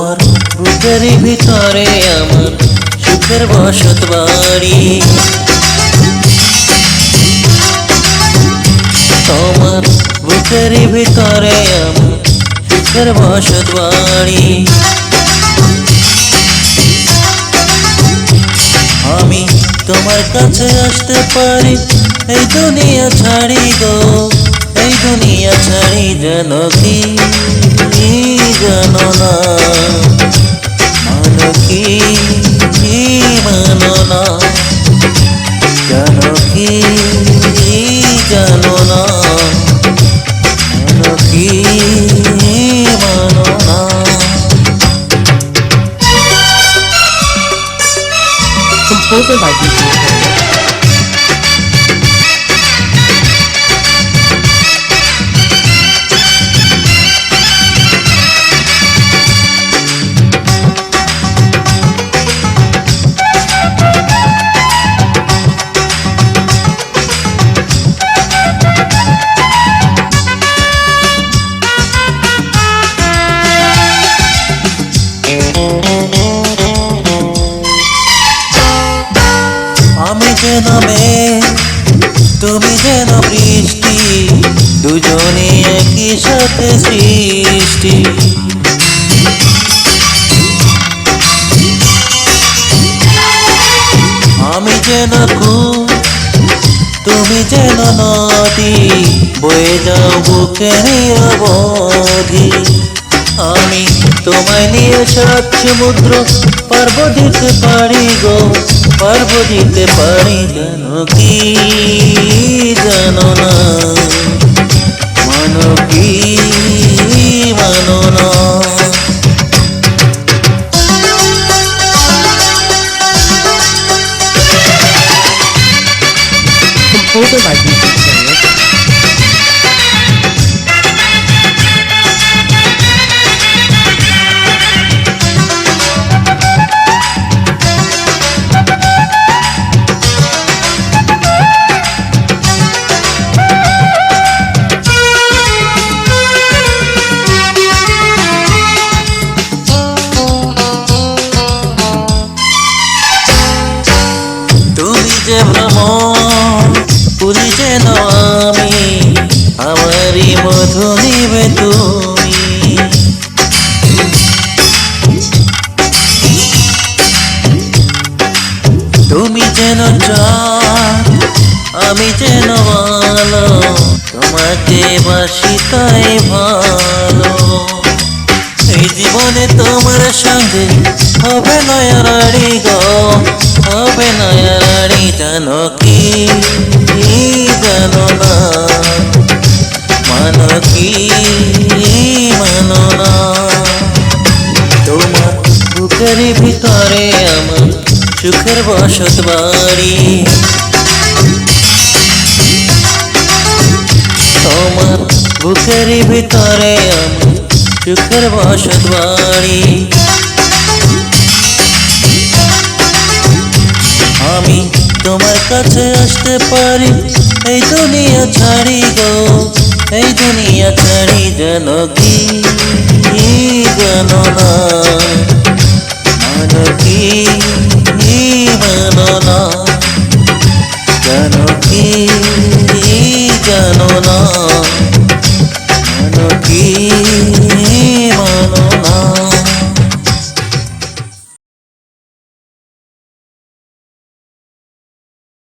তোমার বুকের ভিতরে আমার সুখের বসত বাড়ি। তোমার বুকের ভিতরে আমার সুখের বসত বাড়ি। আমি তোমার কাছে আসতে পারি এই দুনিয়া ছাড়ি গো, এই দুনিয়া ছাড়ি। জানো কি জানো না, মানো কি মানো না, জানো কি জানো না, মানো কি মানো না। Composer by DJ Terry. আমি যেন মেঘ, তুমি যেন বৃষ্টি, দুজনে একই সাথে সৃষ্টি। আমি যেন কূপ, তুমি যেন নদী, বয়ে যাও বুকের অবধি। আমি তোমায় নিয়ে সাত সমুদ্র পারবো দিতে পারি গো, পারবো দিতে পারি। জানো কি জানো না, মানো কি মানো না। Composer by DJ Terry. তুমি যে ভ্রমণ পুরি যেন আমি, আমারই মধু নিবে তুমি। তুমি যেন চাঁদ, আমি যেন আলো, তোমাকে বাসি তাই ভালো। এই জীবনে তোমার সঙ্গে হবে নয়ারি গো, হবে নয়ারি। জানো কি জানো না, মানো কি মানো না। তোমার বুকের ভিতরে আমার সুখের বসত বাড়ি। তোমার বুকের ভিতরে আমার সুখের বসত বাড়ি। আমি তোমার কাছে আসতে পারি এই দুনিয়া ছাড়ি গো, এই দুনিয়া ছাড়ি। জানো কি জানো না, মানো কি মানো না, জানো কি জানো না, মানো কি